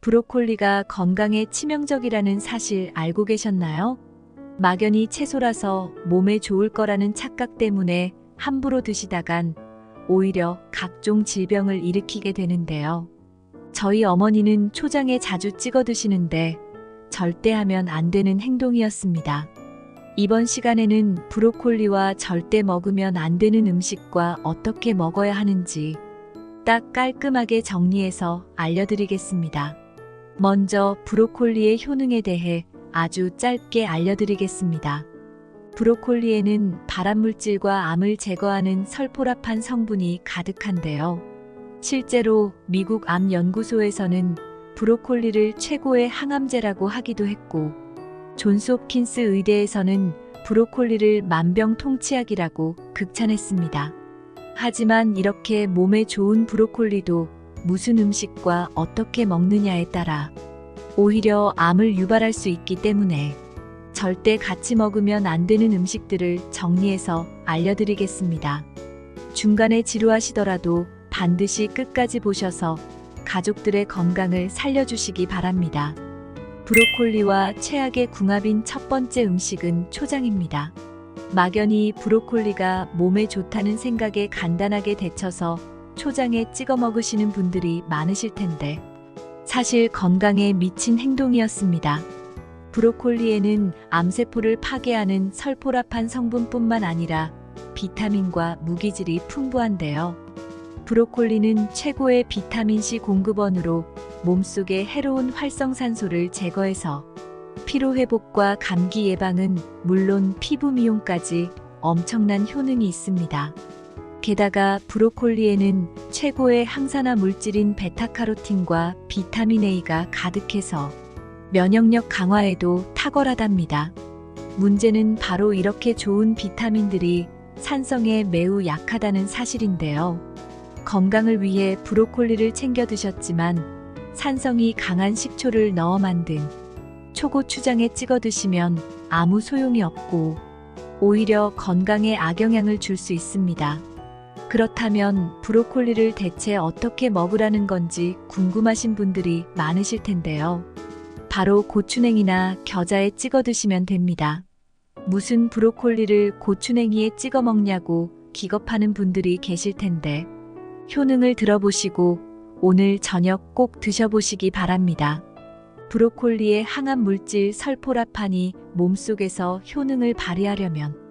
브로콜리가 건강에 치명적이라는 사실 알고 계셨나요? 막연히 채소라서 몸에 좋을 거라는 착각 때문에 함부로 드시다간 오히려 각종 질병을 일으키게 되는데요. 저희 어머니는 초장에 자주 찍어 드시는데 절대 하면 안 되는 행동이었습니다. 이번 시간에는 브로콜리와 절대 먹으면 안 되는 음식과 어떻게 먹어야 하는지 딱 깔끔하게 정리해서 알려드리겠습니다. 먼저 브로콜리의 효능에 대해 아주 짧게 알려드리겠습니다. 브로콜리에는 발암물질과 암을 제거하는 설포라판 성분이 가득한데요. 실제로 미국 암연구소에서는 브로콜리를 최고의 항암제라고 하기도 했고, 존스 홉킨스 의대에서는 브로콜리를 만병통치약이라고 극찬했습니다. 하지만 이렇게 몸에 좋은 브로콜리도 무슨 음식과 어떻게 먹느냐에 따라 오히려 암을 유발할 수 있기 때문에 절대 같이 먹으면 안 되는 음식들을 정리해서 알려드리겠습니다. 중간에 지루하시더라도 반드시 끝까지 보셔서 가족들의 건강을 살려주시기 바랍니다. 브로콜리와 최악의 궁합인 첫 번째 음식은 초장입니다. 막연히 브로콜리가 몸에 좋다는 생각에 간단하게 데쳐서 초장에 찍어 먹으시는 분들이 많으실 텐데 사실 건강에 미친 행동이었습니다. 브로콜리에는 암세포를 파괴하는 설포라판 성분뿐만 아니라 비타민과 무기질이 풍부한데요. 브로콜리는 최고의 비타민C 공급원으로 몸속의 해로운 활성산소를 제거해서 피로회복과 감기 예방은 물론 피부 미용까지 엄청난 효능이 있습니다. 게다가 브로콜리에는 최고의 항산화 물질인 베타카로틴과 비타민 A가 가득해서 면역력 강화에도 탁월하답니다. 문제는 바로 이렇게 좋은 비타민들이 산성에 매우 약하다는 사실인데요. 건강을 위해 브로콜리를 챙겨 드셨지만 산성이 강한 식초를 넣어 만든 초고추장에 찍어 드시면 아무 소용이 없고 오히려 건강에 악영향을 줄 수 있습니다. 그렇다면 브로콜리를 대체 어떻게 먹으라는 건지 궁금하신 분들이 많으실 텐데요. 바로 고추냉이나 겨자에 찍어 드시면 됩니다. 무슨 브로콜리를 고추냉이에 찍어 먹냐고 기겁하는 분들이 계실 텐데 효능을 들어보시고 오늘 저녁 꼭 드셔보시기 바랍니다. 브로콜리의 항암 물질 설포라판이 몸속에서 효능을 발휘하려면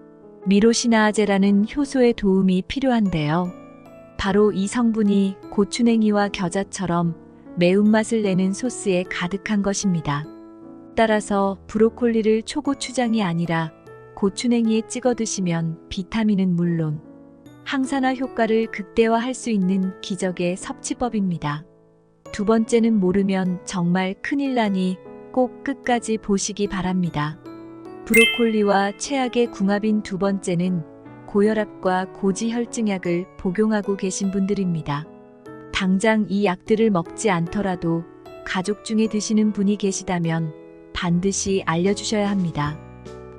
미로시나아제라는 효소의 도움이 필요한데요. 바로 이 성분이 고추냉이와 겨자처럼 매운맛을 내는 소스에 가득한 것입니다. 따라서 브로콜리를 초고추장이 아니라 고추냉이에 찍어 드시면 비타민은 물론 항산화 효과를 극대화할 수 있는 기적의 섭취법입니다. 두 번째는 모르면 정말 큰일 나니 꼭 끝까지 보시기 바랍니다. 브로콜리와 최악의 궁합인 두 번째는 고혈압과 고지혈증약을 복용하고 계신 분들입니다. 당장 이 약들을 먹지 않더라도 가족 중에 드시는 분이 계시다면 반드시 알려주셔야 합니다.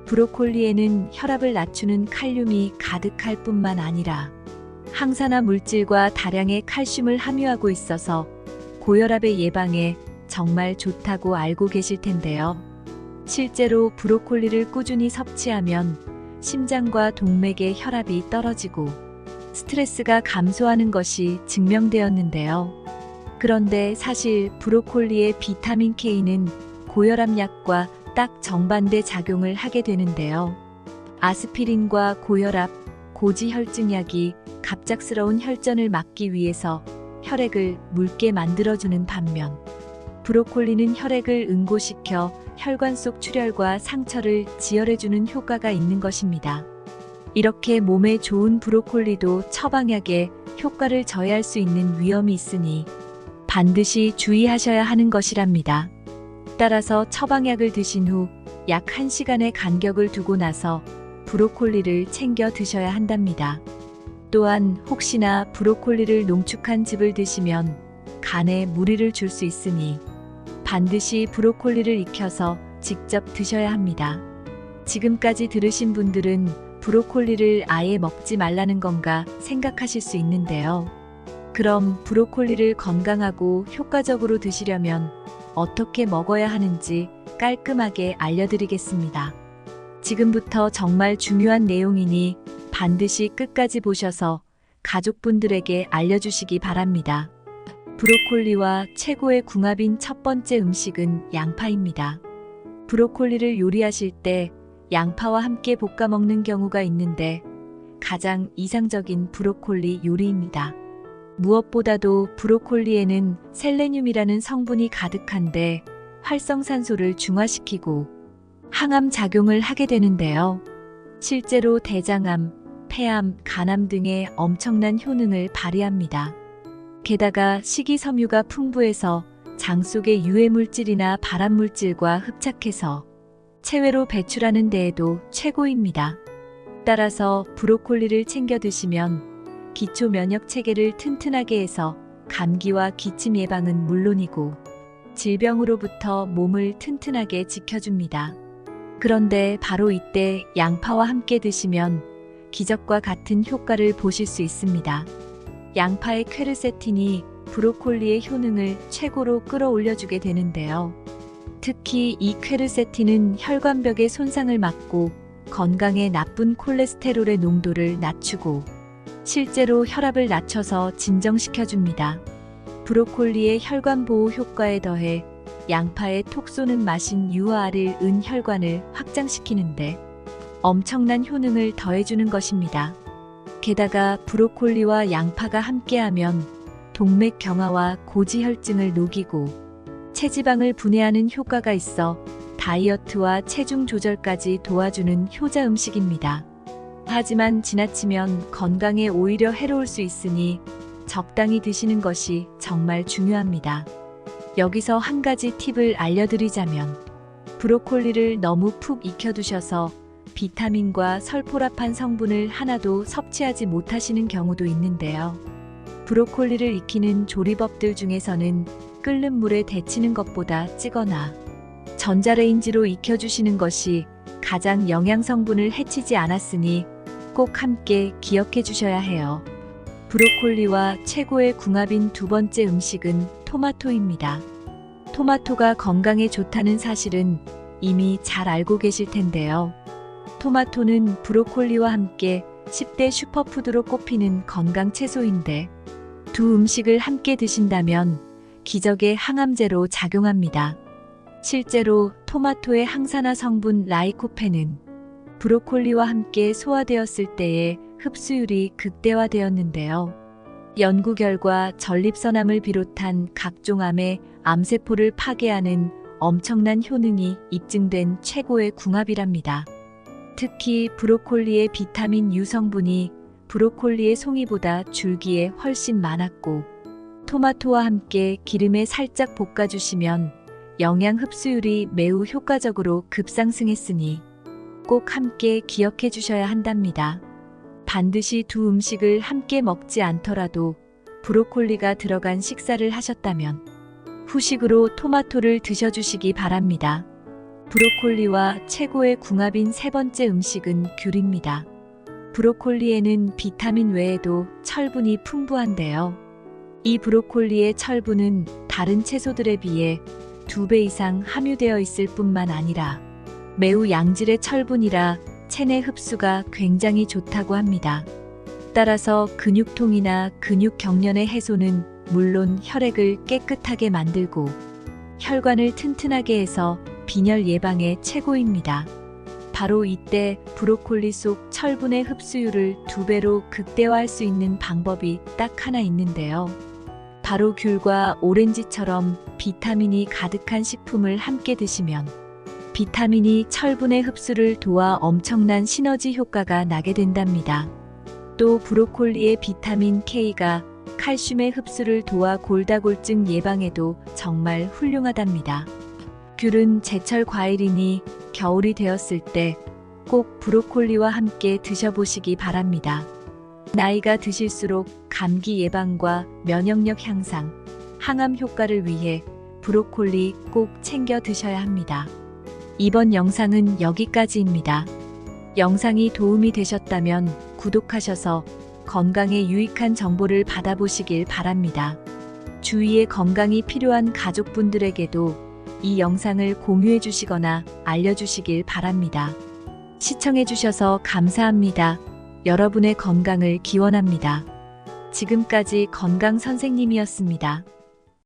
브로콜리에는 혈압을 낮추는 칼륨이 가득할 뿐만 아니라 항산화 물질과 다량의 칼슘을 함유하고 있어서 고혈압의 예방에 정말 좋다고 알고 계실 텐데요. 실제로 브로콜리를 꾸준히 섭취하면 심장과 동맥의 혈압이 떨어지고 스트레스가 감소하는 것이 증명되었는데요. 그런데 사실 브로콜리의 비타민 K는 고혈압 약과 딱 정반대 작용을 하게 되는데요. 아스피린과 고혈압, 고지혈증 약이 갑작스러운 혈전을 막기 위해서 혈액을 묽게 만들어주는 반면 브로콜리는 혈액을 응고시켜 혈관 속 출혈과 상처를 지혈해주는 효과가 있는 것입니다. 이렇게 몸에 좋은 브로콜리도 처방약에 효과를 저해할 수 있는 위험이 있으니 반드시 주의하셔야 하는 것이랍니다. 따라서 처방약을 드신 후 약 1시간의 간격을 두고 나서 브로콜리를 챙겨 드셔야 한답니다. 또한 혹시나 브로콜리를 농축한 즙을 드시면 간에 무리를 줄 수 있으니 반드시 브로콜리를 익혀서 직접 드셔야 합니다. 지금까지 들으신 분들은 브로콜리를 아예 먹지 말라는 건가 생각하실 수 있는데요. 그럼 브로콜리를 건강하고 효과적으로 드시려면 어떻게 먹어야 하는지 깔끔하게 알려드리겠습니다. 지금부터 정말 중요한 내용이니 반드시 끝까지 보셔서 가족분들에게 알려주시기 바랍니다. 브로콜리와 최고의 궁합인 첫 번째 음식은 양파입니다. 브로콜리를 요리하실 때 양파와 함께 볶아 먹는 경우가 있는데 가장 이상적인 브로콜리 요리입니다. 무엇보다도 브로콜리에는 셀레늄이라는 성분이 가득한데 활성산소를 중화시키고 항암 작용을 하게 되는데요. 실제로 대장암, 폐암, 간암 등의 엄청난 효능을 발휘합니다. 게다가 식이섬유가 풍부해서 장 속의 유해물질이나 발암물질과 흡착해서 체외로 배출하는 데에도 최고입니다. 따라서 브로콜리를 챙겨 드시면 기초 면역 체계를 튼튼하게 해서 감기와 기침 예방은 물론이고 질병으로부터 몸을 튼튼하게 지켜줍니다. 그런데 바로 이때 양파와 함께 드시면 기적과 같은 효과를 보실 수 있습니다. 양파의 퀘르세틴이 브로콜리의 효능을 최고로 끌어올려주게 되는데요. 특히 이 퀘르세틴은 혈관벽의 손상을 막고 건강에 나쁜 콜레스테롤의 농도를 낮추고 실제로 혈압을 낮춰서 진정시켜줍니다. 브로콜리의 혈관 보호 효과에 더해 양파의 톡 쏘는 맛인 UR을 혈관을 확장시키는데 엄청난 효능을 더해주는 것입니다. 게다가 브로콜리와 양파가 함께하면 동맥 경화와 고지혈증을 녹이고 체지방을 분해하는 효과가 있어 다이어트와 체중 조절까지 도와주는 효자 음식입니다. 하지만 지나치면 건강에 오히려 해로울 수 있으니 적당히 드시는 것이 정말 중요합니다. 여기서 한 가지 팁을 알려드리자면 브로콜리를 너무 푹 익혀두셔서 비타민과 설포라판 성분을 하나도 섭취하지 못하시는 경우도 있는데요. 브로콜리를 익히는 조리법들 중에서는 끓는 물에 데치는 것보다 찌거나 전자레인지로 익혀주시는 것이 가장 영양 성분을 해치지 않았으니 꼭 함께 기억해 주셔야 해요. 브로콜리와 최고의 궁합인 두 번째 음식은 토마토입니다. 토마토가 건강에 좋다는 사실은 이미 잘 알고 계실 텐데요. 토마토는 브로콜리와 함께 10대 슈퍼푸드로 꼽히는 건강 채소인데 두 음식을 함께 드신다면 기적의 항암제로 작용합니다. 실제로 토마토의 항산화 성분 라이코펜은 브로콜리와 함께 소화되었을 때의 흡수율이 극대화되었는데요. 연구 결과 전립선암을 비롯한 각종 암의 암세포를 파괴하는 엄청난 효능이 입증된 최고의 궁합이랍니다. 특히 브로콜리의 비타민 U 성분이 브로콜리의 송이보다 줄기에 훨씬 많았고 토마토와 함께 기름에 살짝 볶아주시면 영양 흡수율이 매우 효과적으로 급상승했으니 꼭 함께 기억해 주셔야 한답니다. 반드시 두 음식을 함께 먹지 않더라도 브로콜리가 들어간 식사를 하셨다면 후식으로 토마토를 드셔주시기 바랍니다. 브로콜리와 최고의 궁합인 세 번째 음식은 귤입니다. 브로콜리에는 비타민 외에도 철분이 풍부한데요. 이 브로콜리의 철분은 다른 채소들에 비해 2배 이상 함유되어 있을 뿐만 아니라 매우 양질의 철분이라 체내 흡수가 굉장히 좋다고 합니다. 따라서 근육통이나 근육 경련의 해소는 물론 혈액을 깨끗하게 만들고 혈관을 튼튼하게 해서 빈혈 예방에 최고입니다. 바로 이때 브로콜리 속 철분의 흡수율을 2배로 극대화할 수 있는 방법이 딱 하나 있는데요. 바로 귤과 오렌지처럼 비타민이 가득한 식품을 함께 드시면 비타민이 철분의 흡수를 도와 엄청난 시너지 효과가 나게 된답니다. 또 브로콜리의 비타민 K가 칼슘의 흡수를 도와 골다골증 예방에도 정말 훌륭하답니다. 귤은 제철 과일이니 겨울이 되었을 때 꼭 브로콜리와 함께 드셔보시기 바랍니다. 나이가 드실수록 감기 예방과 면역력 향상, 항암 효과를 위해 브로콜리 꼭 챙겨 드셔야 합니다. 이번 영상은 여기까지입니다. 영상이 도움이 되셨다면 구독하셔서 건강에 유익한 정보를 받아보시길 바랍니다. 주위에 건강이 필요한 가족분들에게도 이 영상을 공유해 주시거나 알려주시길 바랍니다. 시청해 주셔서 감사합니다. 여러분의 건강을 기원합니다. 지금까지 건강 선생님이었습니다.